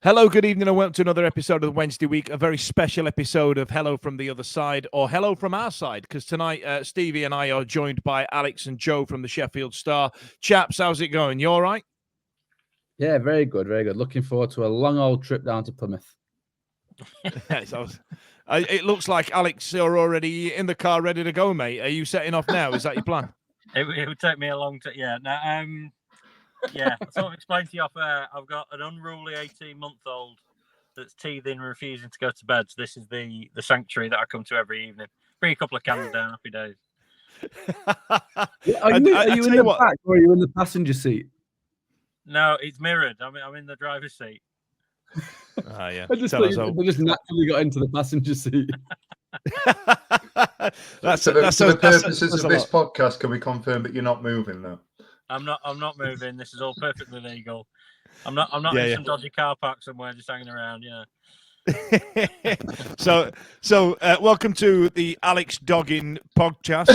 Hello, good evening, and welcome to another episode of the Wednesday Week, a very special episode of Hello from the Other Side, or Hello from Our Side, because tonight Stevie and I are joined by Alex and Joe from the Sheffield Star. Chaps, how's it going? You all right? Yeah, very good, very good. Looking forward to a long old trip down to Plymouth. It looks like Alex, you're already in the car ready to go, mate. Are you setting off now? Is that your plan? It would take me a long time. Yeah, no, yeah, I sort of explained to you off air. I've got an unruly 18-month-old that's teething and refusing to go to bed. So this is the sanctuary that I come to every evening. Bring a couple of candles down, happy days. Are you in the back or are you in the passenger seat? No, it's mirrored. I'm in the driver's seat. Yeah. I just naturally got into the passenger seat. For the purposes of this podcast, can we confirm that you're not moving though? I'm not moving. This is all perfectly legal. I'm not in some dodgy car park somewhere just hanging around, So welcome to the Alex Dogging podcast.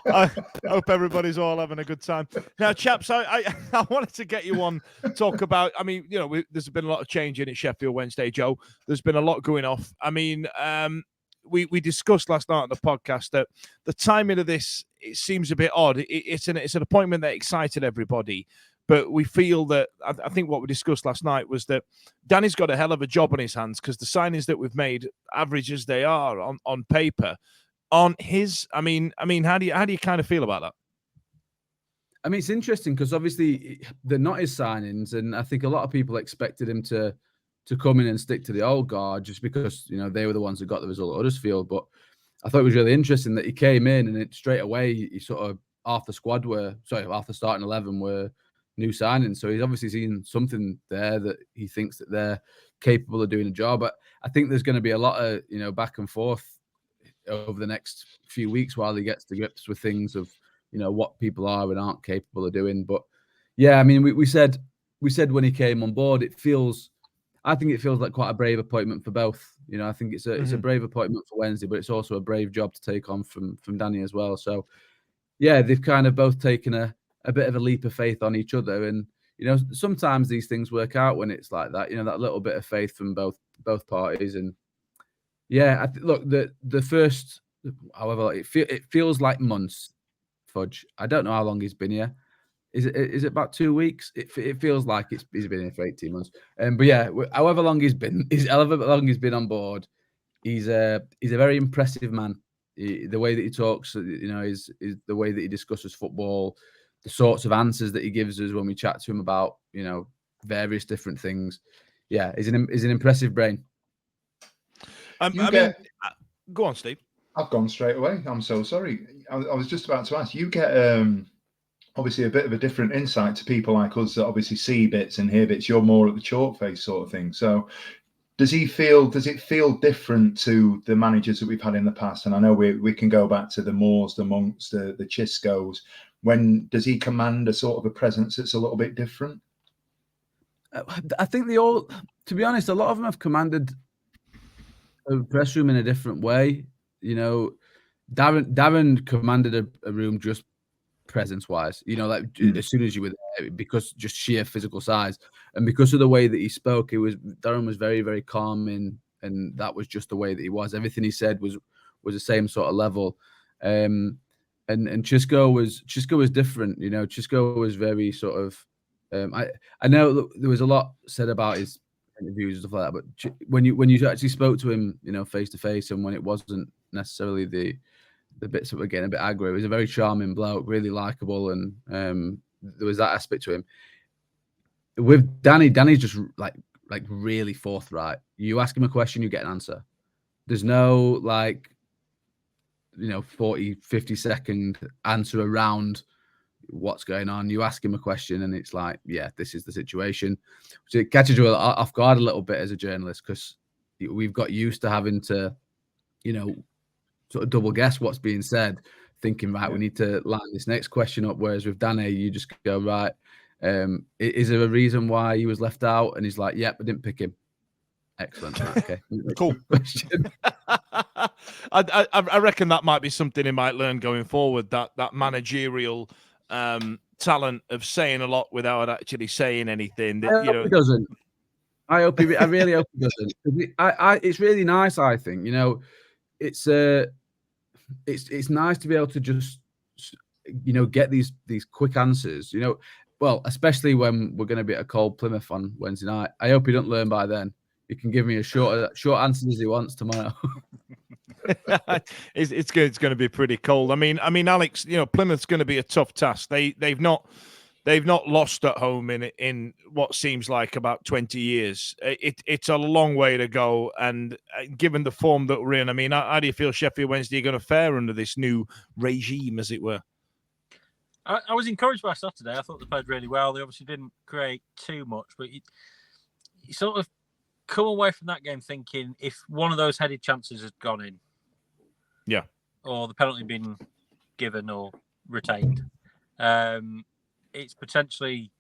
I hope everybody's all having a good time. Now, chaps, I wanted to get you on, talk about, I mean, there's been a lot of change in at Sheffield Wednesday, Joe. There's been a lot going off. I mean, we discussed last night on the podcast that the timing of this, it seems a bit odd. It's an appointment that excited everybody, but we feel that I think what we discussed last night was that Danny's got a hell of a job on his hands because the signings that we've made, average as they are on paper, aren't his. I mean, how do you kind of feel about that? I mean, it's interesting because obviously they're not his signings, and I think a lot of people expected him to come in and stick to the old guard just because they were the ones that got the result at Huddersfield. But I thought it was really interesting that he came in and straight away he sort of half the starting 11 were new signings. So he's obviously seen something there that he thinks that they're capable of doing a job. But I think there's going to be a lot of back and forth over the next few weeks while he gets to grips with things of what people are and aren't capable of doing. But yeah, I mean, we said when he came on board, I think it feels like quite a brave appointment for both. I think it's a brave appointment for Wednesday, but it's also a brave job to take on from Danny as well. So yeah, they've kind of both taken a bit of a leap of faith on each other. And sometimes these things work out when it's like that, that little bit of faith from both parties. And yeah, look, the first, however, it feels like months, Fudge. I don't know how long he's been here. Is it about 2 weeks? It feels like he's been here for 18 months. But yeah, however long he's been on board, he's a very impressive man. The way that he talks, is the way that he discusses football, the sorts of answers that he gives us when we chat to him about various different things. Yeah, he's an impressive brain. Go on, Steve. I've gone straight away. I'm so sorry. I was just about to ask. You get obviously a bit of a different insight to people like us that obviously see bits and hear bits. You're more at the chalk face sort of thing. So does it feel different to the managers that we've had in the past? And I know we can go back to the Moores, the Monks, the Chiscos. When does he command a sort of a presence that's a little bit different? I think to be honest, a lot of them have commanded a press room in a different way. Darren commanded a room just presence-wise, as soon as you were there, because just sheer physical size, and because of the way that he spoke, Darren was very, very calm, and that was just the way that he was. Everything he said was the same sort of level. And Chisco was different. Chisco was very sort of. I know there was a lot said about his interviews and stuff like that, but when you actually spoke to him, face to face, and when it wasn't necessarily the bits that were getting a bit aggro, he was a very charming bloke, really likable, and there was that aspect to him. With Danny's just like really forthright. You ask him a question, you get an answer. There's no 40, 50 second answer around what's going on. You ask him a question and it's like, yeah, this is the situation. So it catches you off guard a little bit as a journalist because we've got used to having to, sort of double guess what's being said, thinking, right, we need to line this next question up. Whereas with Danny, you just go, right, is there a reason why he was left out? And he's like, yep, I didn't pick him. Excellent. Right, okay. Cool. I reckon that might be something he might learn going forward, that managerial talent of saying a lot without actually saying anything. He doesn't. I really hope he doesn't. It's really nice. I think it's nice to be able to just get these quick answers. Well, especially when we're going to be at a cold Plymouth on Wednesday night. I hope he don't learn by then. He can give me a short answer as he wants tomorrow. It's going to be pretty cold. I mean, Alex, Plymouth's going to be a tough task. They've not lost at home in what seems like about 20 years. It's a long way to go, and given the form that we're in, I mean, how do you feel Sheffield Wednesday are going to fare under this new regime, as it were? I was encouraged by Saturday. I thought they played really well. They obviously didn't create too much, but you sort of come away from that game thinking if one of those headed chances had gone in, yeah, or the penalty been given or retained, it's potentially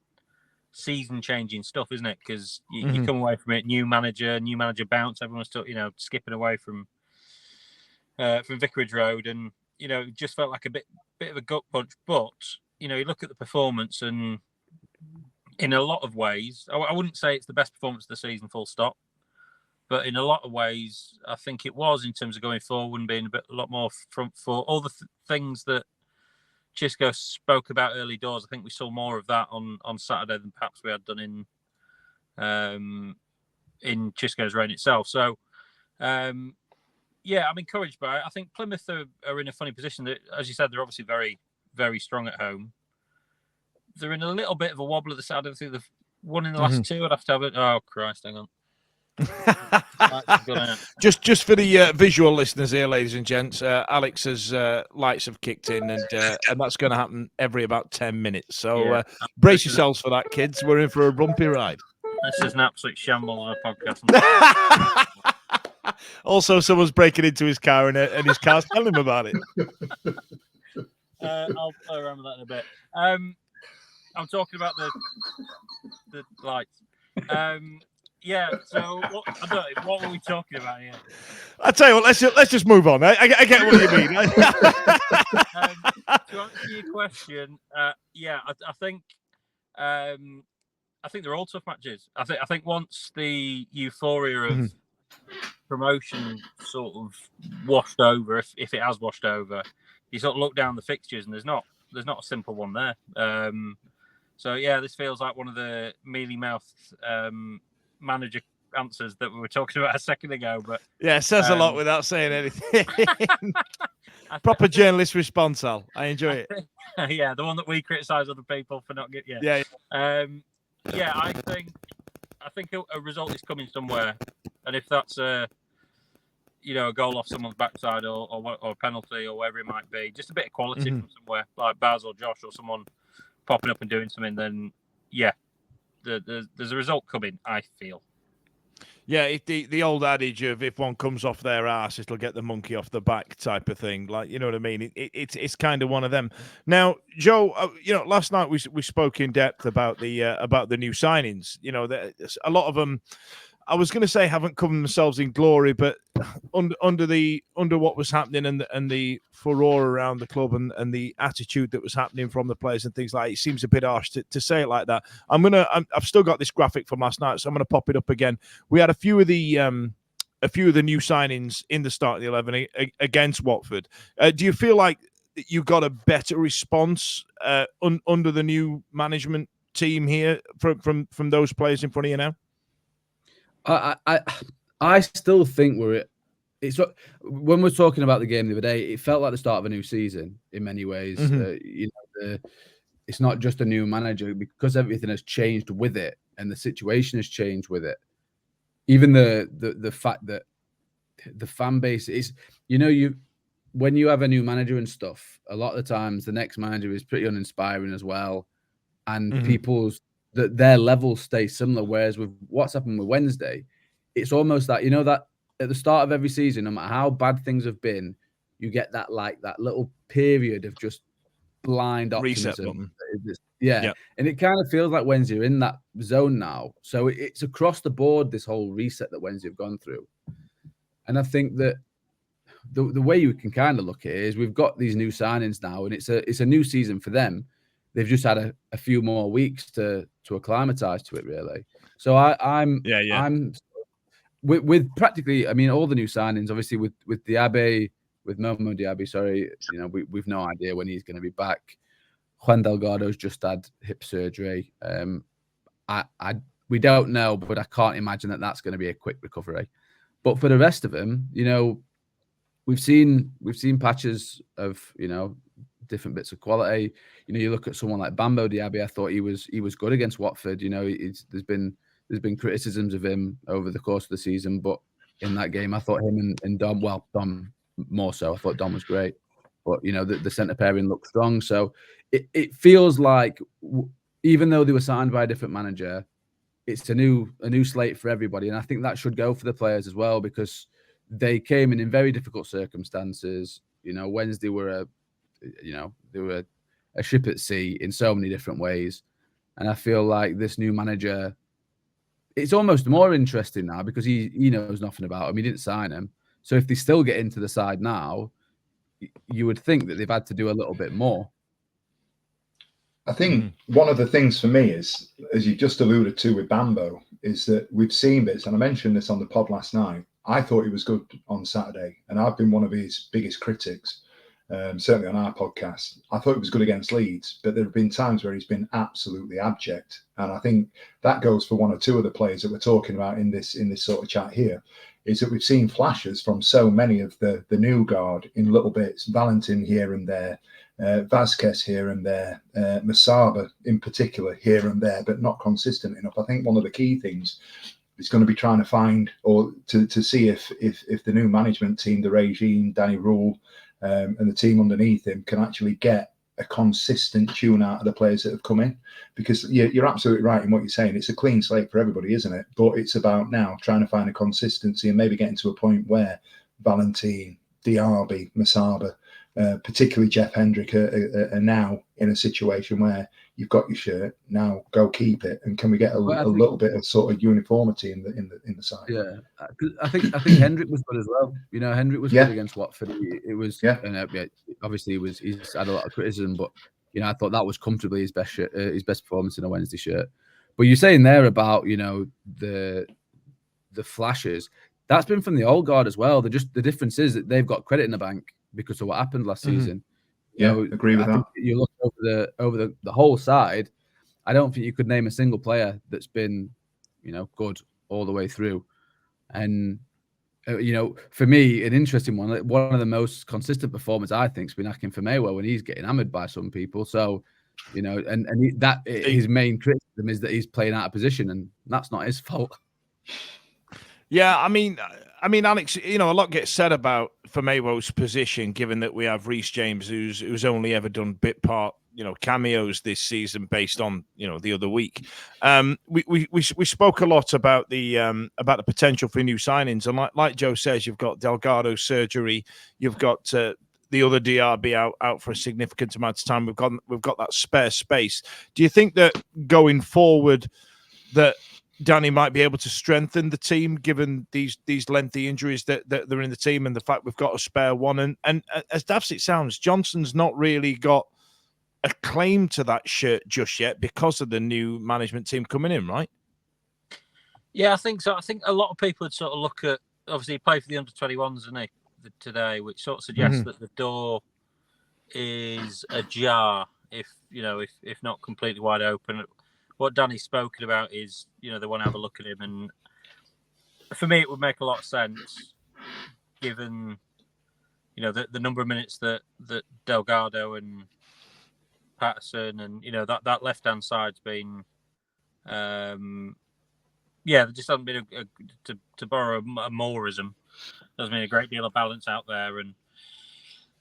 season-changing stuff, isn't it? Because you come away from it, new manager bounce. Everyone's still, skipping away from Vicarage Road, and it just felt like a bit of a gut punch. But you look at the performance, and in a lot of ways, I wouldn't say it's the best performance of the season, full stop. But in a lot of ways, I think it was in terms of going forward and being a lot more front foot. All the things that Chisco spoke about early doors, I think we saw more of that on Saturday than perhaps we had done in Chisco's reign itself. So, I'm encouraged by it. I think Plymouth are in a funny position that, as you said, they're obviously very, very strong at home. They're in a little bit of a wobble at the side. I think they've won in the last two. I'd have to have it. Oh, Christ, hang on. just for the visual listeners here, ladies and gents, Alex's lights have kicked in, and that's going to happen every about 10 minutes. So brace yourselves for that, kids. We're in for a bumpy ride. This is an absolute shambles of a podcast. Also, someone's breaking into his car, and his car's telling him about it. I'll play around with that in a bit. I'm talking about the lights. So what were we talking about here? I tell you what, let's just move on. I get what you mean. To answer your question, I think they're all tough matches. I think once the euphoria of promotion sort of washed over, if it has washed over, you sort of look down the fixtures and there's not a simple one there. This feels like one of the mealy-mouthed manager answers that we were talking about a second ago, but it says a lot without saying anything. Proper journalist response, Al. I enjoy it. The one that we criticize other people for not getting. I think a result is coming somewhere, and if that's a goal off someone's backside or a penalty or whatever it might be, just a bit of quality from somewhere like Baz or Josh or someone popping up and doing something, then there's a result coming, I feel. Yeah, the old adage of if one comes off their ass, it'll get the monkey off the back type of thing. Like, you know what I mean? It's kind of one of them. Now, Joe, last night we spoke in depth about the new signings. A lot of them, I was going to say, haven't come themselves in glory, but under what was happening and the furore around the club and the attitude that was happening from the players and things like that, it seems a bit harsh to say it like that. I've still got this graphic from last night, so I'm going to pop it up again. We had a few of the new signings in the starting 11 against Watford. Do you feel like you got a better response under the new management team here from those players in front of you now? I still think when we're talking about the game the other day, it felt like the start of a new season in many ways. It's not just a new manager, because everything has changed with it and the situation has changed with it. Even the fact that the fan base is, when you have a new manager and stuff, a lot of the times the next manager is pretty uninspiring as well, and their levels stay similar. Whereas with what's happened with Wednesday, it's almost that, that at the start of every season, no matter how bad things have been, you get that little period of just blind optimism. Yep. And it kind of feels like Wednesday are in that zone now. So it's across the board, this whole reset that Wednesday have gone through. And I think that the way you can kind of look at it is we've got these new signings now, and it's a new season for them. they've just had a few more weeks to acclimatise to it, really. So I'm with practically, I mean, all the new signings, obviously with Diaby, with Momo Diaby, sorry, we've no idea when he's going to be back. Juan Delgado's just had hip surgery. We don't know, but I can't imagine that that's going to be a quick recovery. But for the rest of them, we've seen patches of different bits of quality. You look at someone like Bambo Diaby. I thought he was good against Watford. There's been criticisms of him over the course of the season, but in that game, I thought him and Dom. Well, Dom more so. I thought Dom was great, but the centre pairing looked strong. So it feels like even though they were signed by a different manager, it's a new slate for everybody, and I think that should go for the players as well, because they came in very difficult circumstances. Wednesday were they were a ship at sea in so many different ways, and I feel like this new manager, it's almost more interesting now because he knows nothing about him. He didn't sign him, so if they still get into the side now, you would think that they've had to do a little bit more. I think one of the things for me is, as you just alluded to with Bambo, is that we've seen bits, and I mentioned this on the pod last night. I thought he was good on Saturday, and I've been one of his biggest critics, certainly on our podcast. I thought he was good against Leeds, but there have been times where he's been absolutely abject, and I think that goes for one or two of the players that we're talking about in this sort of chat here. Is that we've seen flashes from so many of the new guard in little bits, Valentin here and there, Vasquez here and there, Masaba in particular here and there, but not consistent enough. I think one of the key things is going to be trying to find or to see if the new management team, the regime, Danny Rule, and the team underneath him can actually get a consistent tune out of the players that have come in, because you're absolutely right in what you're saying. It's a clean slate for everybody, isn't it? But it's about now trying to find a consistency and maybe getting to a point where Valentin, Diaby, Masaba, particularly Jeff Hendrick, are now in a situation where you've got your shirt, now go keep it, and can we get a little bit of sort of uniformity in the side? Yeah, I think Hendrick was good as well. Hendrick was good against Watford. It was obviously he's had a lot of criticism, but I thought that was comfortably his best performance in a Wednesday shirt. But you're saying there about the flashes, that's been from the old guard as well. The difference is that they've got credit in the bank because of what happened last season. Agree with that. You look over the whole side, I don't think you could name a single player that's been good all the way through. And for me, an interesting one of the most consistent performers I think has been Akin Famewo when he's getting hammered by some people. So his main criticism is that he's playing out of position, and that's not his fault. Yeah, I mean, Alex, a lot gets said about Famewo's position, given that we have Reece James, who's only ever done bit part, cameos this season based on, the other week. We spoke a lot about the potential for new signings, and like Joe says, you've got Delgado's surgery, you've got the other DRB out for a significant amount of time. We've got that spare space. Do you think that going forward that Danny might be able to strengthen the team given these lengthy injuries that they're in the team, and the fact we've got a spare one? And as daft as it sounds, Johnson's not really got a claim to that shirt just yet because of the new management team coming in, right? Yeah, I think so. I think a lot of people would sort of look at, obviously he played for the under-21s, isn't he, today, which sort of suggests that the door is ajar, if not completely wide open. What Danny's spoken about is, they want to have a look at him. And for me, it would make a lot of sense, given, the number of minutes that Delgado and Patterson and, that left-hand side's been, there just hasn't been, to borrow a Moorism, there's been a great deal of balance out there. And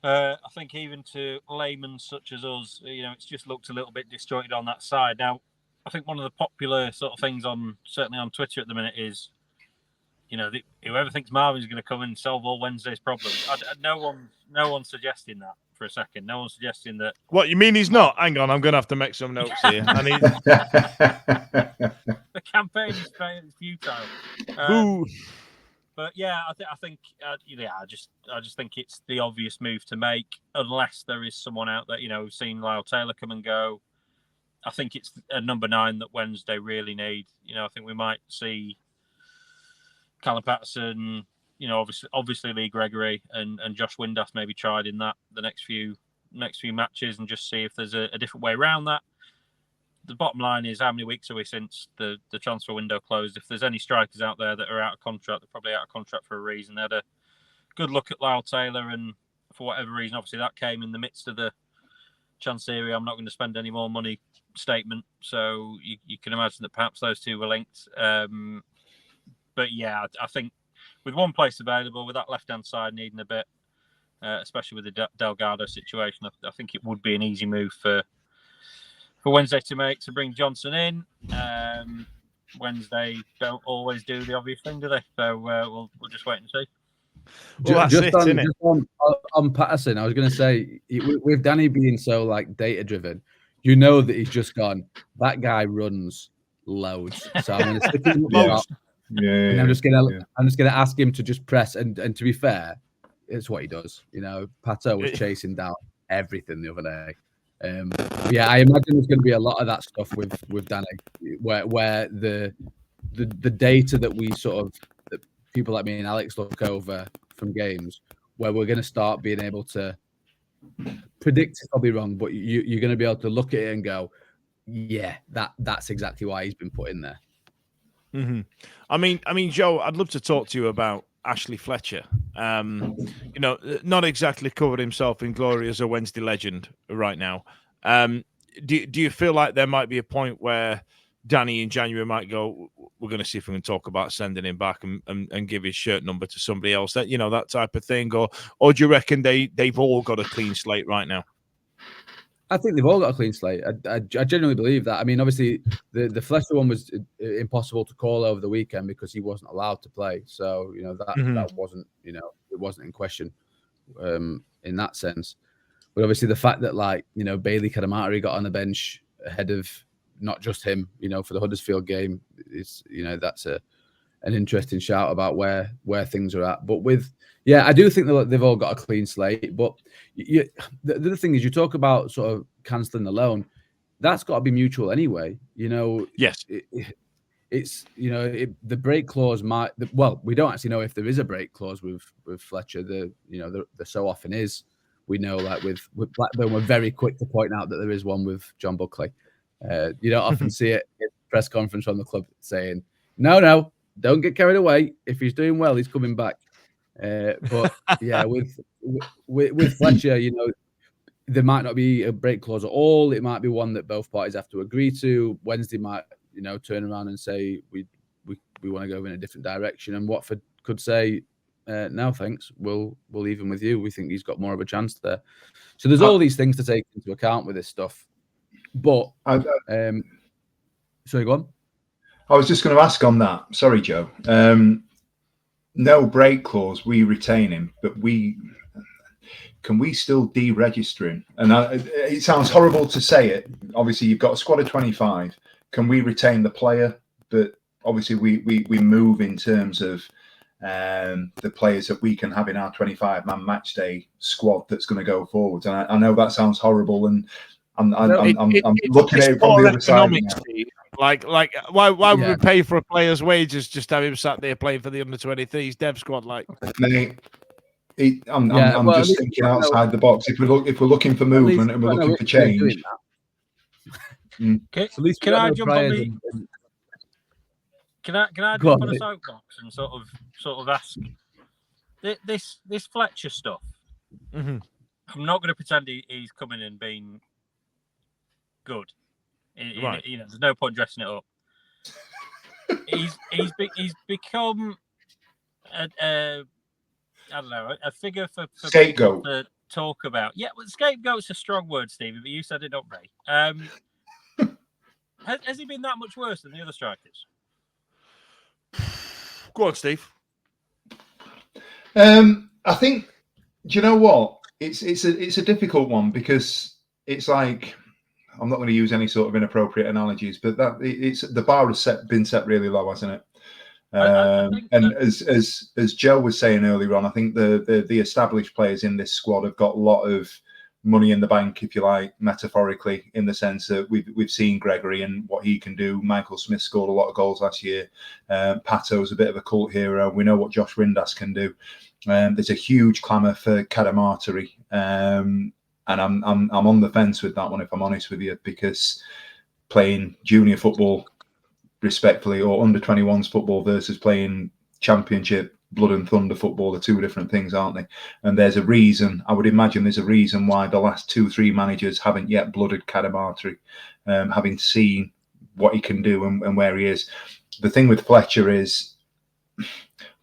I think even to laymen such as us, it's just looked a little bit disjointed on that side. Now, I think one of the popular sort of things certainly on Twitter at the minute is, whoever thinks Marvin's going to come and solve all Wednesday's problems. No one's suggesting that for a second. No one's suggesting that. What, you mean he's not? Hang on, I'm going to have to make some notes here. The campaign is futile. But yeah, I think I just think it's the obvious move to make, unless there is someone out there. We've seen Lyle Taylor come and go. I think it's a number 9 that Wednesday really need. I think we might see Callum Patterson, obviously Lee Gregory and Josh Windass maybe tried in that the next few matches and just see if there's a different way around that. The bottom line is, how many weeks are we since the transfer window closed? If there's any strikers out there that are out of contract, they're probably out of contract for a reason. They had a good look at Lyle Taylor, and for whatever reason, obviously that came in the midst of the Chancery, I'm not going to spend any more money statement. So you can imagine that perhaps those two were linked. But yeah, I think with one place available, with that left-hand side needing a bit, especially with the Delgado situation, I think it would be an easy move for Wednesday to bring Johnson in. Wednesday don't always do the obvious thing, do they? So we'll just wait and see. Well, just on Patterson, I was going to say, with Danny being so like data driven, that he's just gone. That guy runs loads, so I'm going to stick him up. And I'm just gonna ask him to just press. And to be fair, it's what he does. Pato was chasing down everything the other day. I imagine there's going to be a lot of that stuff with Danny, where the data that we that people like me and Alex look over from games, where we're going to start being able to predict. It's probably wrong, but you're going to be able to look at it and go, yeah, that's exactly why he's been put in there. Mm-hmm. I mean, Joe, I'd love to talk to you about Ashley Fletcher. Not exactly covered himself in glory as a Wednesday legend right now. Do you feel like there might be a point where Danny in January might go, we're going to see if we can talk about sending him back and give his shirt number to somebody else, that that type of thing, or do you reckon they've all got a clean slate right now? I think they've all got a clean slate. I genuinely believe that. I mean, obviously, the Fletcher one was impossible to call over the weekend because he wasn't allowed to play. So, that wasn't, it wasn't in question in that sense. But obviously, the fact that, Bailey Kadamari got on the bench ahead of not just him, for the Huddersfield game, is, that's an interesting shout about where things are at. But I do think that they've all got a clean slate. But the other thing is, you talk about sort of cancelling the loan. That's got to be mutual anyway. Yes. It's the break clause might. We don't actually know if there is a break clause with Fletcher. There so often is. We know, with Blackburn, we're very quick to point out that there is one with John Buckley. You don't often see it in the press conference from the club saying, no, don't get carried away. If he's doing well, he's coming back. But yeah, with Fletcher, there might not be a break clause at all. It might be one that both parties have to agree to. Wednesday might, turn around and say we want to go in a different direction, and Watford could say, no, thanks. We'll leave him with you. We think he's got more of a chance there. So there's all these things to take into account with this stuff. But sorry, go on. I was just going to ask on that. Sorry, Joe. No break clause. We retain him, but can we still deregister him? And it sounds horrible to say it. Obviously, you've got a squad of 25. Can we retain the player? But obviously, we move in terms of the players that we can have in our 25-man match day squad that's going to go forward. And I know that sounds horrible, and I'm looking at it from the other side now. Like, why would we pay for a player's wages just to have him sat there playing for the under-23s dev squad? Mate, I'm just thinking outside the box. If we're looking for movement and we're looking for change, can I jump on the? Can I jump on a soapbox and sort of ask this Fletcher stuff? Mm-hmm. I'm not going to pretend he's coming in being good. Right. There's no point dressing it up. He's become a figure for scapegoat to talk about. Yeah, well, scapegoat's a strong word, Stevie, but you said it, not Ray. Has he been that much worse than the other strikers? Go on, Steve. I think. Do you know what? It's a difficult one because it's like, I'm not going to use any sort of inappropriate analogies, but it's the bar has been set really low, hasn't it? And as Joe was saying earlier on, I think the established players in this squad have got a lot of money in the bank, if you like, metaphorically, in the sense that we've seen Gregory and what he can do. Michael Smith scored a lot of goals last year. Pato's a bit of a cult hero. We know what Josh Rindas can do. There's a huge clamour for Cadamarteri, and I'm on the fence with that one, if I'm honest with you, because playing junior football respectfully, or under 21s football versus playing championship blood and thunder football are two different things, aren't they? And there's a reason, I would imagine there's a reason why the last 2-3 managers haven't yet blooded Cadamarteri, having seen what he can do and where he is. The thing with Fletcher is,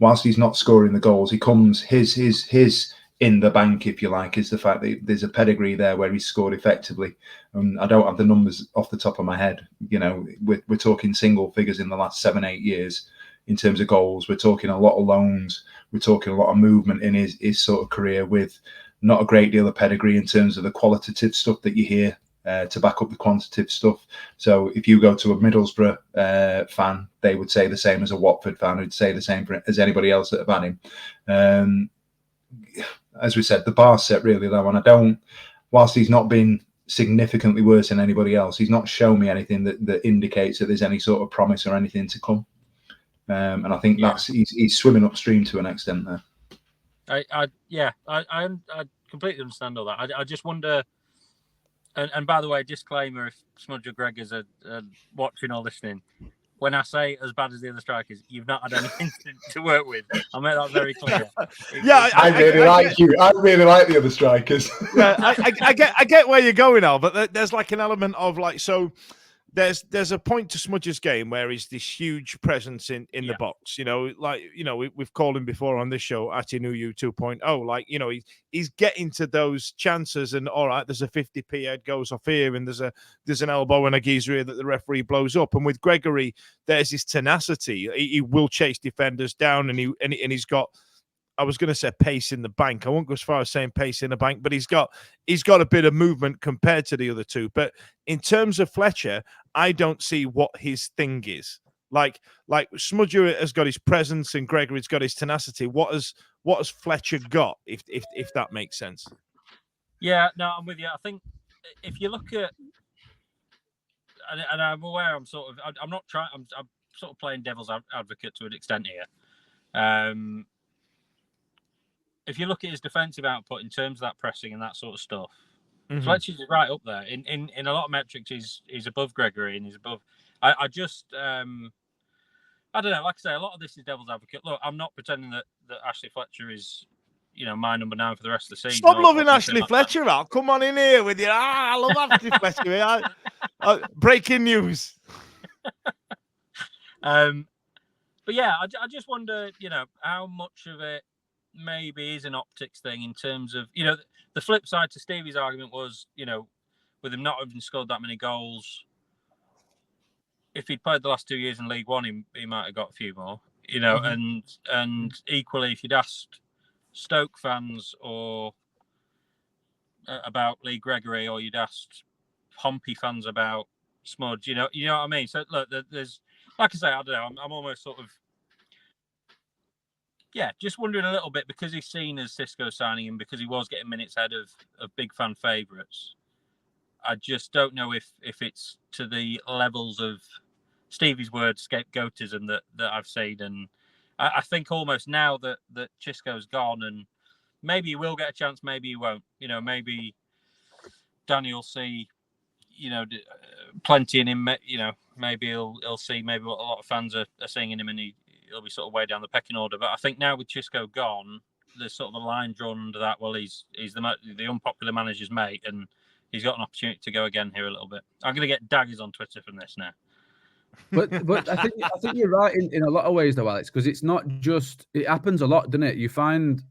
whilst he's not scoring the goals, he comes, his in the bank, if you like, is the fact that there's a pedigree there where he's scored effectively. I don't have the numbers off the top of my head. You know, we're talking single figures in the last 7-8 years in terms of goals. We're talking a lot of loans. We're talking a lot of movement in his sort of career, with not a great deal of pedigree in terms of the qualitative stuff that you hear to back up the quantitative stuff. So if you go to a Middlesbrough fan, they would say the same as a Watford fan, who'd say the same as anybody else that have had him. As we said, the bar's set really low, and I don't, whilst he's not been significantly worse than anybody else, he's not shown me anything that indicates that there's any sort of promise or anything to come. And I think that's he's swimming upstream to an extent there. I completely understand all that. I just wonder, and by the way, disclaimer, if Smudge or Greg is watching or listening, when I say as bad as the other strikers, you've not had anything to work with. I'll make that very clear. I really like you. I really like the other strikers. Yeah, I get where you're going, Al, but there's like an element of like, so there's a point to Smudge's game where he's this huge presence in the box. You know, like, you know, we've called him before on this show, Atinuyu 2.0. Like, you know, he's getting to those chances, and all right, there's a 50p head goes off here, and there's an elbow and a geezer here that the referee blows up. And with Gregory, there's his tenacity. He will chase defenders down, and he's got, I was going to say pace in the bank. I won't go as far as saying pace in the bank, but he's got a bit of movement compared to the other two. But in terms of Fletcher, I don't see what his thing is. Like Smudger has got his presence and Gregory's got his tenacity. What has Fletcher got? If that makes sense. Yeah, no, I'm with you. I think if you look at, and I'm aware, I'm sort of playing devil's advocate to an extent here. If you look at his defensive output in terms of that pressing and that sort of stuff, Fletcher's right up there. In a lot of metrics, he's above Gregory, and he's above. I don't know. Like I say, a lot of this is devil's advocate. Look, I'm not pretending that Ashley Fletcher is, you know, my number 9 for the rest of the season. Stop loving Ashley Fletcher, Al. Come on in here with you. I love Ashley Fletcher. Breaking news. But yeah, I just wonder, you know, how much of it maybe is an optics thing in terms of, you know, the flip side to Stevie's argument was, you know, with him not having scored that many goals, if he'd played the last 2 years in League One, he might have got a few more, you know, and equally, if you'd asked Stoke fans or about Lee Gregory, or you'd asked Pompey fans about Smudge, you know what I mean? So look, there's, like I say, I don't know, I'm almost sort of, just wondering a little bit, because he's seen as Cisco signing him, because he was getting minutes ahead of big fan favourites. I just don't know if it's to the levels of Stevie's word scapegoatism that I've seen. And I think almost now that Chisco's gone, and maybe he will get a chance, maybe he won't. You know, maybe Danny will see, you know, plenty in him. You know, maybe he'll see maybe what a lot of fans are seeing in him, and he'll be sort of way down the pecking order. But I think now with Chisco gone, there's sort of a line drawn under that. Well, he's the unpopular manager's mate, and he's got an opportunity to go again here a little bit. I'm going to get daggers on Twitter from this now. But I think you're right in a lot of ways, though, Alex, because it's not just, it happens a lot, doesn't it? You find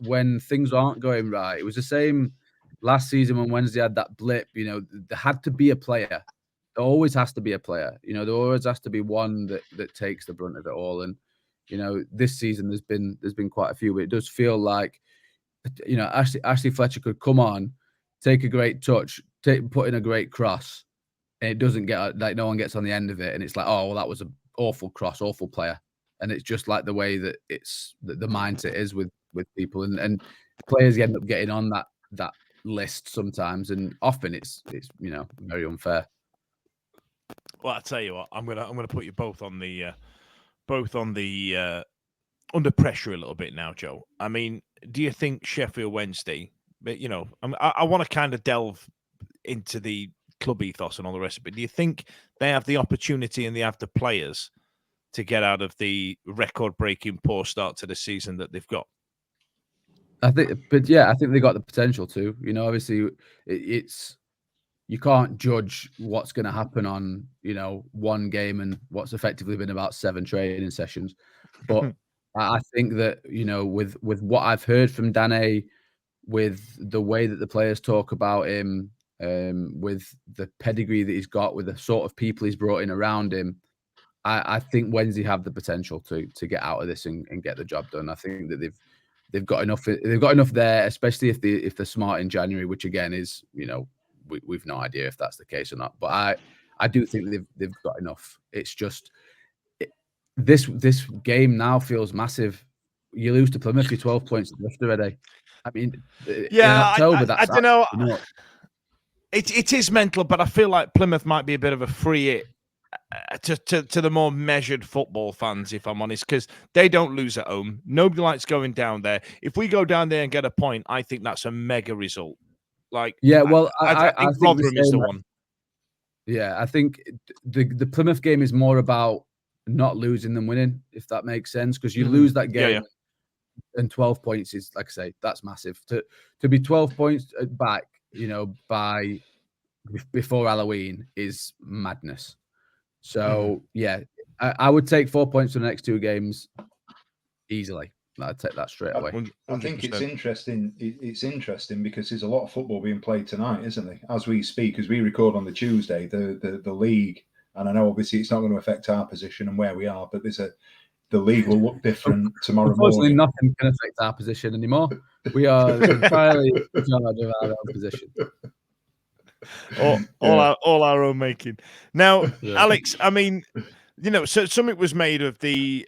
when things aren't going right. It was the same last season when Wednesday had that blip. You know, there had to be a player. There always has to be a player. You know, there always has to be one that takes the brunt of it all. And you know, this season there's been quite a few. But it does feel like, you know, Ashley Fletcher could come on, take a great touch, put in a great cross, and it doesn't get, like, no one gets on the end of it, and it's like, oh well, that was an awful cross, awful player. And it's just like the way that it's the mindset is with people, and players end up getting on that list sometimes, and often it's very unfair. Well, I tell you what, I'm gonna put you both on the under pressure a little bit now, Joe. I mean, do you think Sheffield Wednesday? But I want to kind of delve into the club ethos and all the rest of it. Do you think they have the opportunity and they have the players to get out of the record-breaking poor start to the season that they've got? I think they got the potential to. Obviously, it's you can't judge what's going to happen on one game and what's effectively been about 7 training sessions. But I think that with what I've heard from Dane, with the way that the players talk about him, with the pedigree that he's got, with the sort of people he's brought in around him, I think Wednesday have the potential to get out of this and get the job done. I think that they've got enough. They've got enough there, especially if they're smart in January, which again is we've no idea if that's the case or not. But I do think they've got enough. It's just this game now feels massive. You lose to Plymouth, you're 12 points left already. I mean, in October, I don't know. It is mental, but I feel like Plymouth might be a bit of a free hit to the more measured football fans, if I'm honest, because they don't lose at home. Nobody likes going down there. If we go down there and get a point, I think that's a mega result. I think Rotherham is the one. Yeah, I think the Plymouth game is more about not losing than winning, if that makes sense, because you lose that game and 12 points is, like I say, that's massive. To be 12 points back, by before Halloween is madness. So I would take 4 points for the next 2 games easily. I'd take that straight away. 100%. I think it's interesting. It's interesting because there's a lot of football being played tonight, isn't there? As we speak, as we record on the Tuesday, the league, and I know obviously it's not going to affect our position and where we are, but the league will look different tomorrow morning. Nothing can affect our position anymore. We are entirely in charge of our own position. All our own making. Now, Alex, I mean, so something was made of the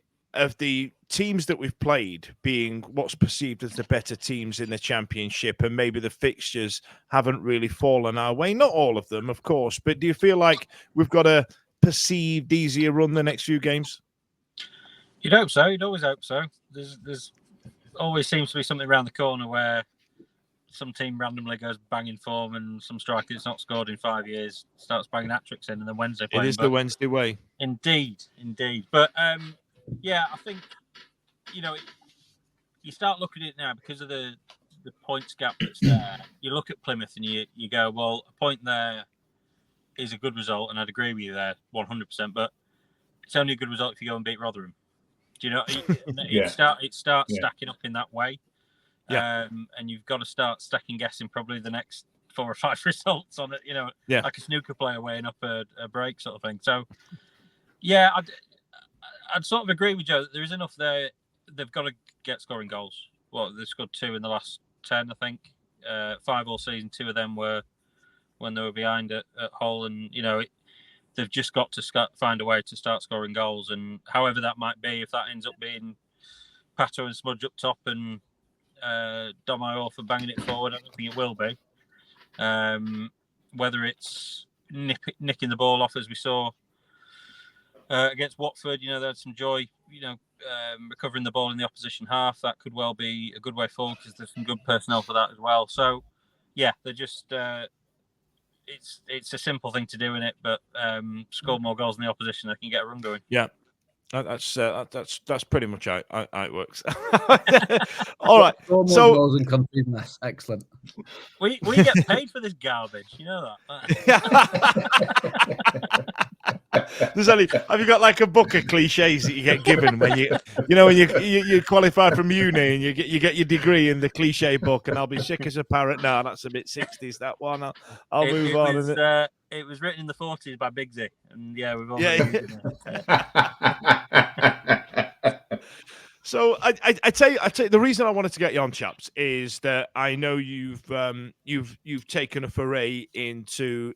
teams that we've played being what's perceived as the better teams in the championship, and maybe the fixtures haven't really fallen our way. Not all of them, of course, but do you feel like we've got a perceived easier run the next few games? You'd hope so. You'd always hope so. There's always seems to be something around the corner where some team randomly goes banging form, and some striker that's not scored in 5 years starts banging hat-tricks in, and then Wednesday playing. It is the Wednesday way. Indeed. But I think you start looking at it now because of the points gap that's there. You look at Plymouth and you go, well, a point there is a good result, and I'd agree with you there 100%. But it's only a good result if you go and beat Rotherham. Do you know? It starts stacking up in that way. Yeah. And you've got to start second guessing probably the next 4 or 5 results on it, like a snooker player weighing up a break sort of thing. So, I'd sort of agree with Joe that there is enough there. They've got to get scoring goals. Well, they've scored 2 in the last 10, I think. 5 all season. 2 of them were when they were behind at Hull, and they've just got to find a way to start scoring goals. And however that might be, if that ends up being Pato and Smudge up top and Dom Iorfa banging it forward, I don't think it will be. Whether it's nicking the ball off, as we saw against Watford, they had some joy, recovering the ball in the opposition half. That could well be a good way forward because there's some good personnel for that as well. So, they're just it's a simple thing to do in it, but score more goals than the opposition, they can get a run going. Yeah. That's pretty much how it works. All right. So goals and conceding less. Excellent. We get paid for this garbage. You know that. Have you got like a book of cliches that you get given when you qualify from uni and you get your degree in the cliche book? And I'll be sick as a parrot. No, that's a bit 60s. That one. I'll move on. It was written in the 40s by Big Z, and we've all So I tell you, the reason I wanted to get you on, chaps, is that I know you've taken a foray into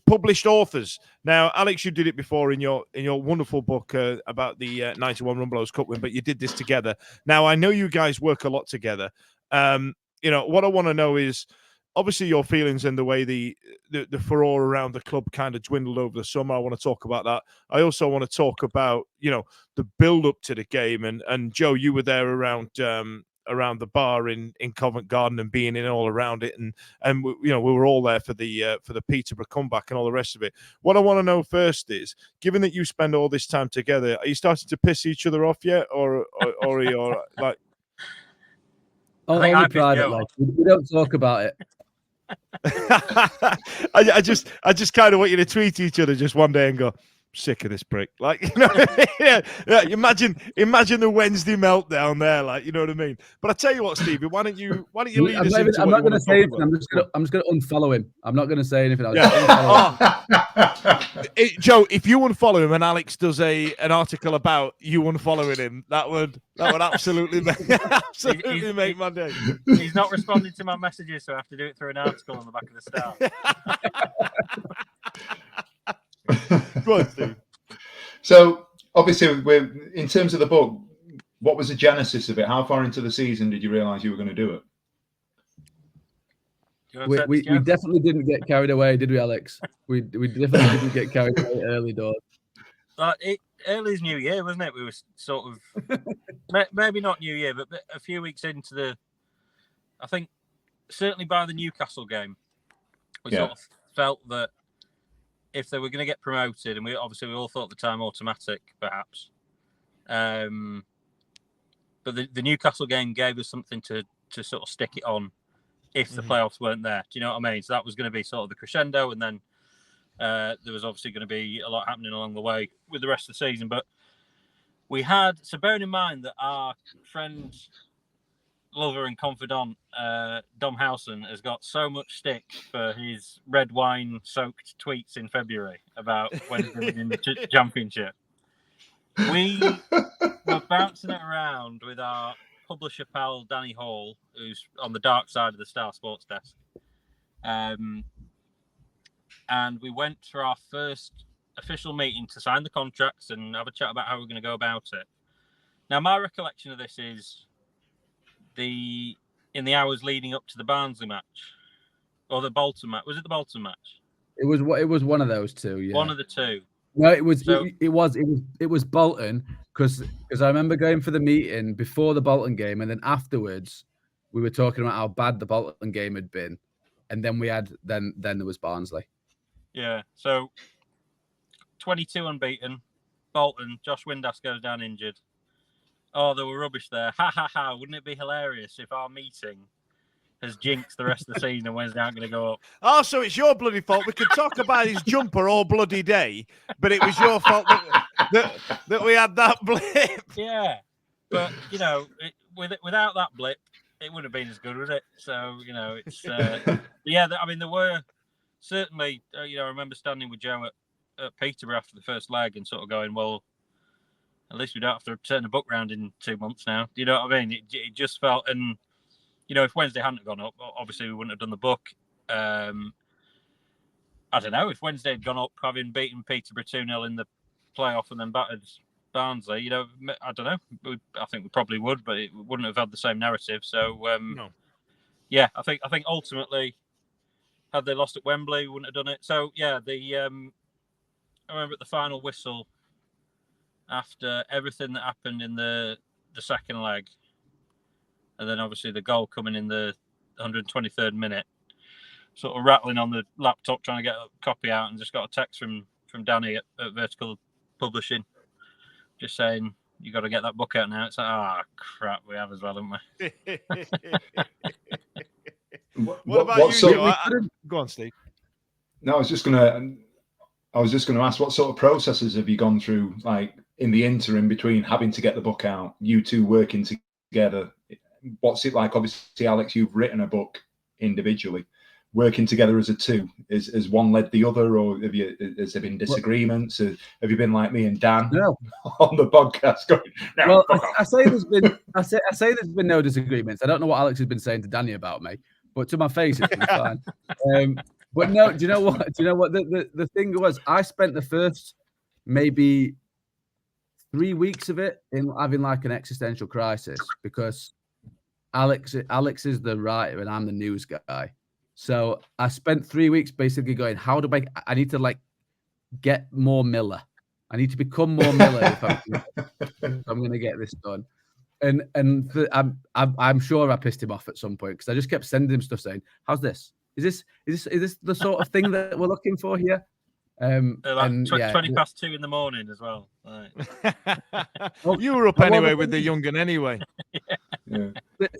published authors. Now, Alex, you did it before in your wonderful book about the 91 Rumbelows Cup win, but you did this together. Now, I know you guys work a lot together. What I want to know is, obviously your feelings and the way the furore around the club kind of dwindled over the summer. I want to talk about that. I also want to talk about, the build up to the game. And Joe, you were there around the bar in Covent Garden and being in all around it. And we were all there for the Peterborough comeback and all the rest of it. What I want to know first is, given that you spend all this time together, are you starting to piss each other off yet? Or are you like... Only private, like we don't talk about it. I just kind of want you to tweet each other just one day and go, sick of this prick. Like, yeah. Imagine the Wednesday meltdown there, like, you know what I mean? But I tell you what, Stevie, why don't you lead us into I'm what not you going to say anything. about? I'm just going to unfollow him. I'm not going to say anything. Joe, if you unfollow him and Alex does an article about you unfollowing him, that would absolutely make my day. He's not responding to my messages, so I have to do it through an article on the back of the Star. Go on, Steve. So obviously, in terms of the book, what was the genesis of it? How far into the season did you realise you were going to do it? We definitely didn't get carried away, did we, Alex? We definitely didn't get carried away early doors. Early as New Year, wasn't it? We were sort of maybe not New Year, but a few weeks into I think certainly by the Newcastle game, we sort of felt that if they were going to get promoted, and we all thought at the time automatic, perhaps. But the Newcastle game gave us something to sort of stick it on if the playoffs weren't there. Do you know what I mean? So that was going to be sort of the crescendo, and then there was obviously going to be a lot happening along the way with the rest of the season. But we had, so bearing in mind that our friend, lover and confidant, Dom Howson, has got so much stick for his red wine soaked tweets in February about Wednesday winning the championship. We were bouncing it around with our publisher pal Danny Hall, who's on the dark side of the Star Sports desk. And we went for our first official meeting to sign the contracts and have a chat about how we're going to go about it. Now, my recollection of this is in the hours leading up to the Barnsley match or the Bolton match. Was it the Bolton match? It was one of those two. Yeah, one of the two. No, it was Bolton because I remember going for the meeting before the Bolton game, and then afterwards we were talking about how bad the Bolton game had been, and then then there was Barnsley. Yeah, so 22 unbeaten, Bolton. Josh Windass goes down injured. Oh, they were rubbish there. Ha ha ha! Wouldn't it be hilarious if our meeting has jinxed the rest of the season and Wednesday aren't going to go up? Oh, so it's your bloody fault. We can talk about his jumper all bloody day, but it was your fault that we had that blip. Yeah, but without that blip, it wouldn't have been as good, would it? So it's yeah. I mean, there were certainly. I remember standing with Joe at Peterborough after the first leg and sort of going, well, at least we don't have to turn the book round in 2 months now. Do you know what I mean? It just felt, and if Wednesday hadn't gone up, obviously we wouldn't have done the book. I don't know, if Wednesday had gone up, having beaten Peterborough 2-0 in the playoff and then battered Barnsley, I don't know. I think we probably would, but it wouldn't have had the same narrative. So, no. Yeah, I think ultimately, had they lost at Wembley, we wouldn't have done it. So, yeah, I remember at the final whistle, after everything that happened in the second leg, and then obviously the goal coming in the 123rd minute, sort of rattling on the laptop trying to get a copy out, and just got a text from Danny at Vertical Publishing just saying, you got to get that book out now. It's like, crap, we have as well, haven't we? What about you, Joe? Go on, Steve. No, I was just gonna ask, what sort of processes have you gone through, like in the interim between having to get the book out, you two working together? What's it like? Obviously, Alex, you've written a book individually. Working together as a two, is one led the other, or has there been disagreements? Have you been like me and Dan on the podcast going? No, well, I say there's been no disagreements. I don't know what Alex has been saying to Danny about me, but to my face it's been fine. But no, do you know what? The thing was, I spent the first maybe 3 weeks of it in having like an existential crisis because Alex is the writer and I'm the news guy. So I spent 3 weeks basically going, how do I need to like get more Miller. I need to become more Miller if I'm going to get this done. And I'm sure I pissed him off at some point because I just kept sending him stuff saying, "How's this? Is this the sort of thing that we're looking for here?" Like 20 past 2 in the morning as well. Right. You were up anyway with the young un anyway. Yeah.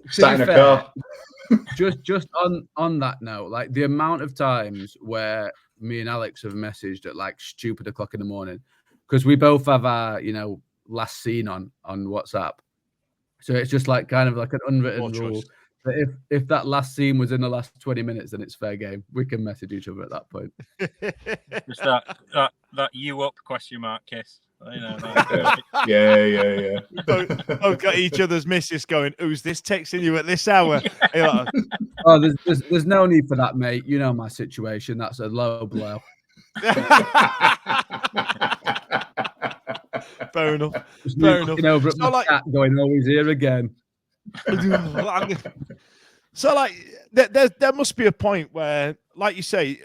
Sat in a car. Just on that note, like the amount of times where me and Alex have messaged at like stupid o'clock in the morning because we both have our last scene on WhatsApp. So it's just like kind of like an unwritten rule that if that last scene was in the last 20 minutes, then it's fair game. We can message each other at that point. Just that you up ? Kiss. Yeah. Both got each other's missus going, "Who's this texting you at this hour?" Yeah. Oh, there's no need for that, mate. You know my situation. That's a low blow. Fair enough. Over at my cat going, "Oh, he's here again." So, like, there must be a point where, like you say,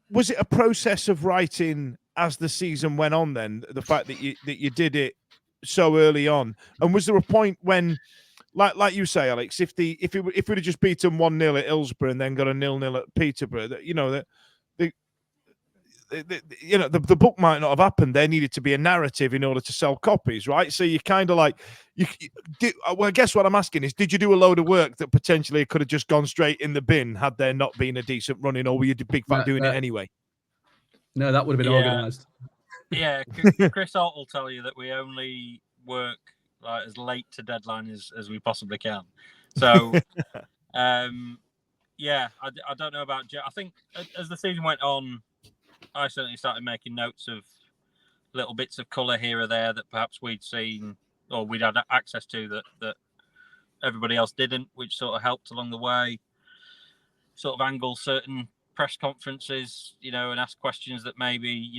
was it a process of writing as the season went on? Then the fact that you did it so early on, and was there a point when, like you say, Alex, if we'd have just beaten 1-0 at Hillsborough and then got a 0-0 at Peterborough, the book might not have happened. There needed to be a narrative in order to sell copies, right? So you kind of like well, I guess what I'm asking is, did you do a load of work that potentially could have just gone straight in the bin had there not been a decent running, or were you big fat doing it anyway? No, that would have been organised. Yeah, Chris Holt will tell you that we only work like as late to deadline as we possibly can. So, I don't know about Jeff. I think as the season went on, I certainly started making notes of little bits of colour here or there that perhaps we'd seen or we'd had access to that everybody else didn't, which sort of helped along the way. Sort of angle certain press conferences, and ask questions that maybe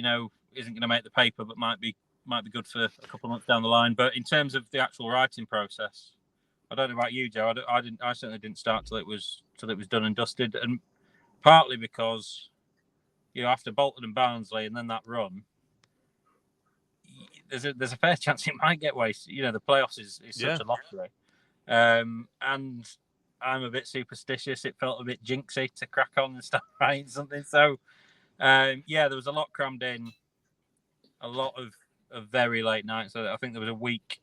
isn't going to make the paper, but might be good for a couple of months down the line. But in terms of the actual writing process, I don't know about you, Joe. I certainly didn't start till it was done and dusted, and partly because after Bolton and Barnsley and then that run, there's a fair chance it might get wasted. The playoffs is such a lottery, and I'm a bit superstitious. It felt a bit jinxy to crack on and start writing something. So, there was a lot crammed in, a lot of very late nights. So I think there was a week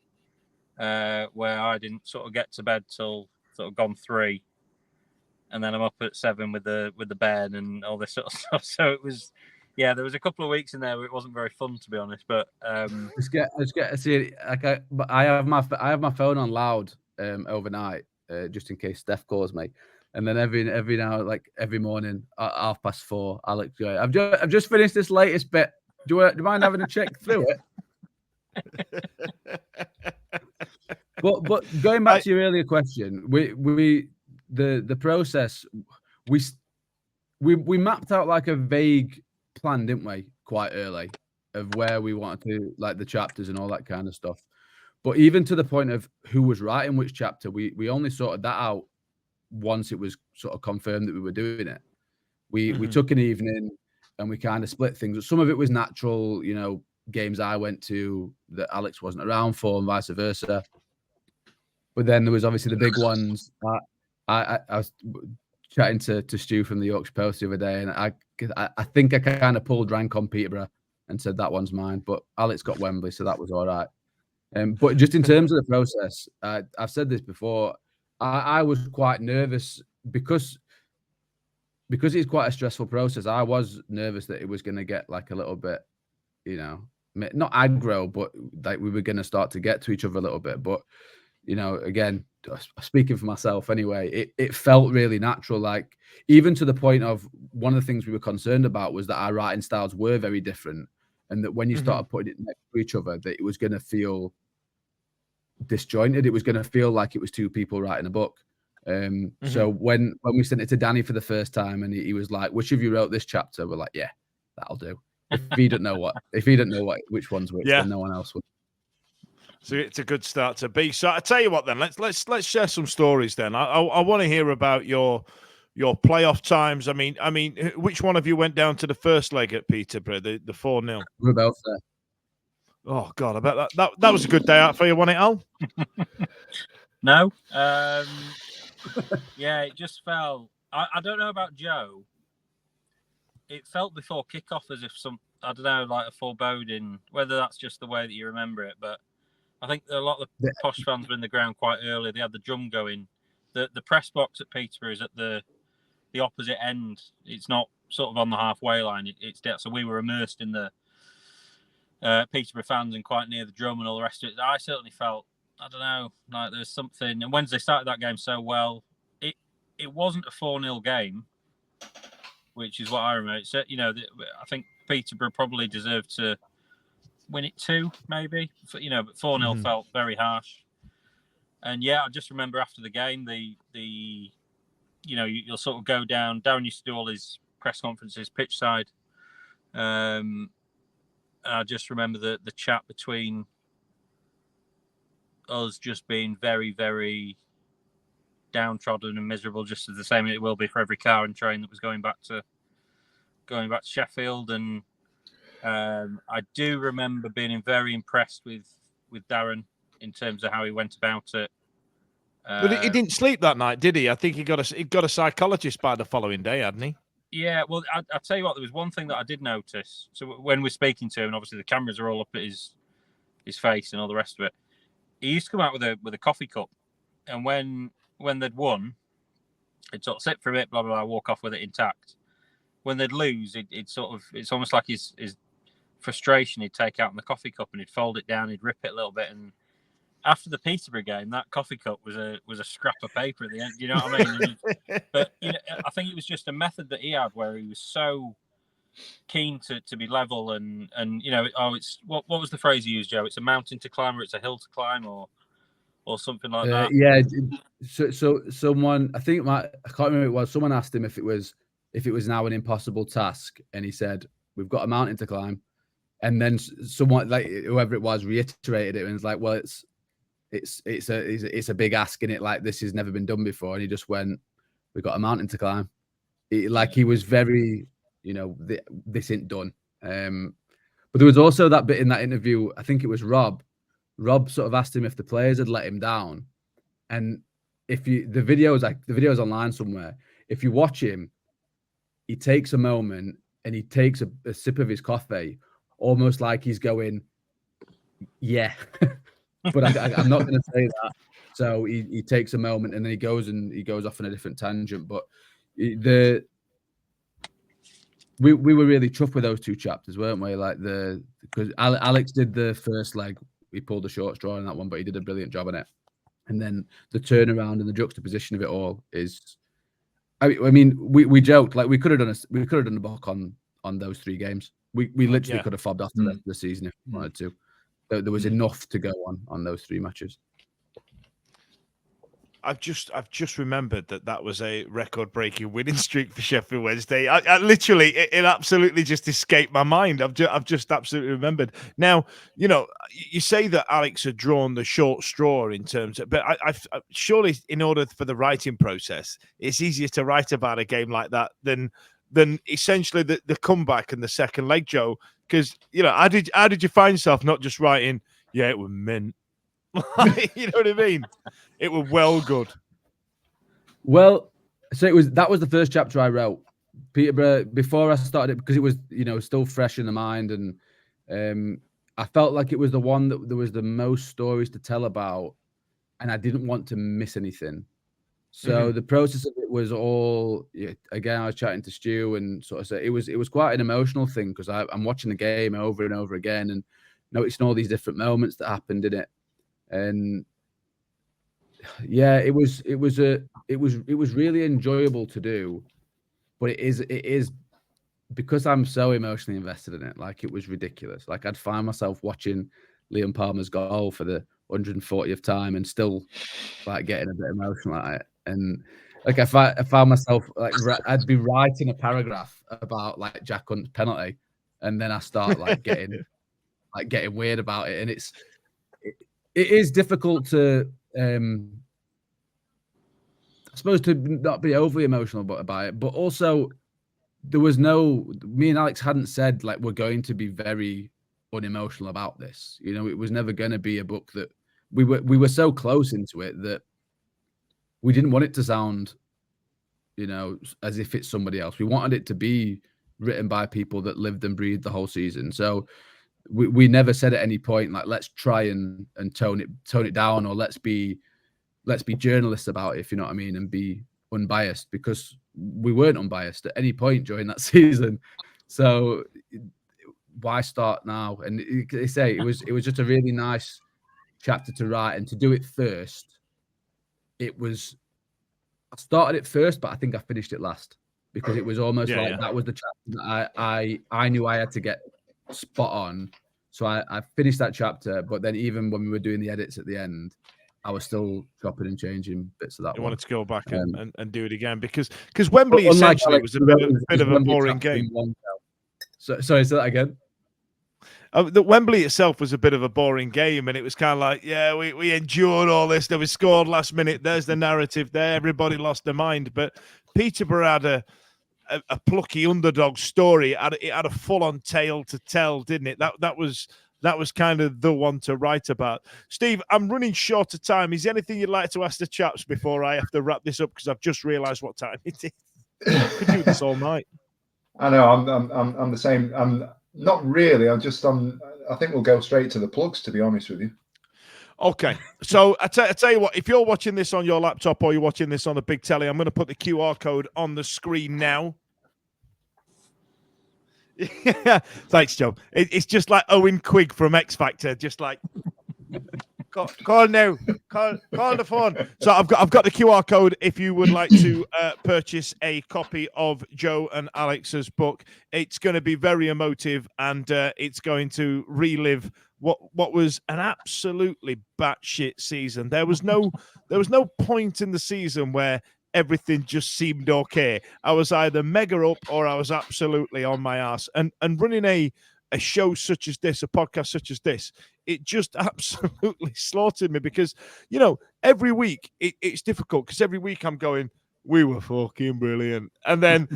where I didn't sort of get to bed till sort of gone 3, and then I'm up at 7 with the bed and all this sort of stuff. So it was, there was a couple of weeks in there where it wasn't very fun, to be honest. But I just get to see. Like I have my phone on loud overnight. Just in case Steph calls me, and then every now, like every morning at 4:30, Alex, I've just finished this latest bit. Do you mind having a check through it? But going back to your earlier question, the process we mapped out like a vague plan, didn't we? Quite early of where we wanted to, like the chapters and all that kind of stuff. But even to the point of who was writing which chapter, we only sorted that out once it was sort of confirmed that we were doing it. We took an evening and we kind of split things. Some of it was natural, games I went to that Alex wasn't around for and vice versa. But then there was obviously the big ones. I was chatting to Stu from the Yorkshire Post the other day, and I think I kind of pulled rank on Peterborough and said that one's mine. But Alex got Wembley, so that was all right. But just in terms of the process, I've said this before. I was quite nervous because it's quite a stressful process. I was nervous that it was going to get like a little bit, not aggro, but like we were going to start to get to each other a little bit. But again, speaking for myself anyway, it felt really natural. Like even to the point of one of the things we were concerned about was that our writing styles were very different, and that when you started putting it next to each other, that it was going to feel disjointed. It was going to feel like it was two people writing a book. So when we sent it to Danny for the first time, and he was like, "Which of you wrote this chapter?" We're like, "Yeah, that'll do." If he didn't know which one's which, then no one else would. So it's a good start to be. So I tell you what, then let's share some stories. Then I want to hear about your your playoff times. I mean, which one of you went down to the first leg at Peterborough, the 4-0? We're both there. Oh God, I bet that was a good day out for you, wasn't it, Al? No. Yeah, it just felt. I don't know about Joe. It felt before kickoff as if I don't know, like a foreboding. Whether that's just the way that you remember it, but I think a lot of the posh fans were in the ground quite early. They had the drum going. The press box at Peterborough is at the opposite end. It's not sort of on the halfway line. It's there. So we were immersed in the Peterborough fans and quite near the drum and all the rest of it. I certainly felt, I don't know, like there's something. And Wednesday started that game so well. It wasn't a 4-0 game, which is what I remember. So, I think Peterborough probably deserved to win it 2, maybe. But 4-0 felt very harsh. And yeah, I just remember after the game, you'll sort of go down. Darren used to do all his press conferences pitch side. I just remember the chat between us just being very, very downtrodden and miserable, just as the same it will be for every car and train that was going back to Sheffield. And I do remember being very impressed with Darren in terms of how he went about it. But he didn't sleep that night, did he? I think he got a psychologist by the following day, hadn't he? Yeah, well, I'll tell you what, there was one thing that I did notice. So when we're speaking to him, and obviously the cameras are all up at his face and all the rest of it, he used to come out with a coffee cup, and when they'd won, he'd sort of sit for a bit, blah blah blah, walk off with it intact. When they'd lose, it's almost like his frustration he'd take out in the coffee cup and he'd fold it down, he'd rip it a little bit. And after the Peterborough game, that coffee cup was a scrap of paper at the end. You know what I mean? But I think it was just a method that he had where he was so keen to be level and it's what was the phrase you used, Joe? It's a mountain to climb, or it's a hill to climb, or something like that. Yeah. So someone, I can't remember who it was. Someone asked him if it was now an impossible task, and he said, "We've got a mountain to climb." And then someone, like whoever it was, reiterated it and was like, "Well, it's a big ask in it. Like this has never been done before." And he just went, "We've got a mountain to climb." He was very, this ain't done. But there was also that bit in that interview. I think it was Rob. Rob sort of asked him if the players had let him down, and the video's online somewhere. If you watch him, he takes a moment and he takes a sip of his coffee, almost like he's going, "Yeah." But I'm not going to say that. So he takes a moment and then he goes off on a different tangent. But we were really tough with those two chapters, weren't we? Like because Alex did the first leg, he pulled the short straw in that one, but he did a brilliant job on it. And then the turnaround and the juxtaposition of it all is, I mean, we joked like we could have done a book on those 3 games. We literally could have fobbed off the rest of the season if we wanted to. There was enough to go on those 3 matches. I've just remembered that was a record-breaking winning streak for Sheffield Wednesday. I literally, it absolutely just escaped my mind. I've just absolutely remembered. Now, you say that Alex had drawn the short straw in terms of, but I surely in order for the writing process, it's easier to write about a game like that than essentially the comeback and the second leg, Joe. Because how did you find yourself not just writing, "Yeah, it was mint." You know what I mean? It was well good. Well, so that was the first chapter I wrote. Peterborough, before I started it, because it was still fresh in the mind, and I felt like it was the one that there was the most stories to tell about, and I didn't want to miss anything. So the process of it was all, again, I was chatting to Stu and sort of said it was quite an emotional thing because I'm watching the game over and over again and noticing all these different moments that happened in it. And yeah, it was really enjoyable to do, but it is because I'm so emotionally invested in it. Like it was ridiculous. Like I'd find myself watching Liam Palmer's goal for the 140th time and still like getting a bit emotional at it. And like I found myself like I'd be writing a paragraph about like Jack Hunt's penalty, and then I start like getting weird about it, and it is difficult to suppose to not be overly emotional about it, but also there was me and Alex hadn't said like we're going to be very unemotional about this. You know, it was never going to be a book that we were so close into it that we didn't want it to sound, you know, as if it's somebody else. We wanted it to be written by people that lived and breathed the whole season. So we never said at any point like let's try and tone it down, or let's be journalists about it, if you know what I mean, and be unbiased, because we weren't unbiased at any point during that season. So why start now? And they say it was just a really nice chapter to write, and to do it first. I started it first, but I think I finished it last, because it was almost that was the chapter that I knew I had to get spot on. So I finished that chapter, but then even when we were doing the edits at the end, I was still chopping and changing bits of that. You wanted to go back and do it again, because Wembley essentially was a bit of a boring game. Sorry, say that again. The Wembley itself was a bit of a boring game, and it was kind of like, we endured all this. Then we scored last minute. There's the narrative there. Everybody lost their mind. But Peterborough had a plucky underdog story. It had a full-on tale to tell, didn't it? That was kind of the one to write about. Steve, I'm running short of time. Is there anything you'd like to ask the chaps before I have to wrap this up? Because I've just realised what time it is. I could do this all night. I know. I'm the same. I'm not really. I think we'll go straight to the plugs, to be honest with you. Okay. So I tell you what, if you're watching this on your laptop or you're watching this on a big telly, I'm going to put the QR code on the screen now. Yeah, thanks, Joe. It's just like Owen Quigg from X Factor, just like call now, call the phone. So I've got the QR code if you would like to purchase a copy of Joe and Alex's book. It's going to be very emotive, and it's going to relive what was an absolutely batshit season. There was no point in the season where everything just seemed okay. I was either mega up or I was absolutely on my ass. And running a show such as this, a podcast such as this, it just absolutely slaughtered me, because, you know, every week it's difficult, because every week I'm going, we were fucking brilliant, and then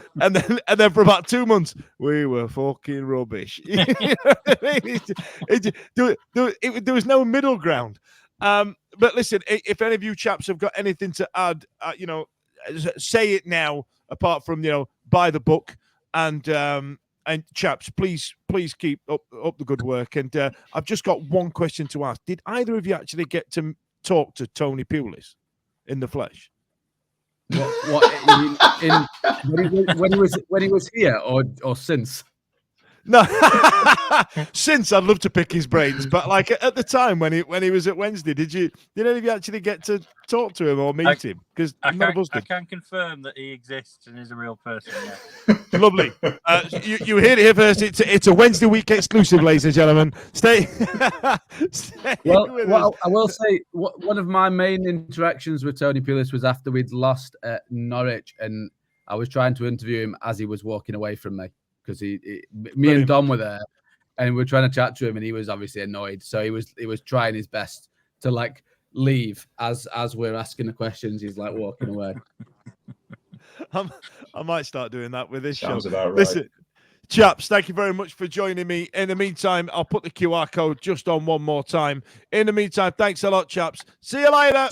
for about 2 months we were fucking rubbish. You know what I mean? There was no middle ground. But listen, if any of you chaps have got anything to add, you know, say it now. Apart from, you know, buy the book, and chaps, please keep up the good work. And I've just got one question to ask: did either of you actually get to talk to Tony Pulis in the flesh? When he was here, or since? No, since I'd love to pick his brains, but like at the time when he was at Wednesday, did any of you actually get to talk to him or meet him? Because I can confirm that he exists and is a real person. Yeah. Lovely. You heard it here first. It's a Wednesday week exclusive, ladies and gentlemen. Stay well, I will say one of my main interactions with Tony Pulis was after we'd lost at Norwich, and I was trying to interview him as he was walking away from me, because me and Dom were there, and we were trying to chat to him, and he was obviously annoyed. So he was trying his best to like leave as we're asking the questions. He's like walking away. I might start doing that with this Sounds show. about right. Listen, chaps, thank you very much for joining me. In the meantime, I'll put the QR code just on one more time. In the meantime, thanks a lot, chaps. See you later.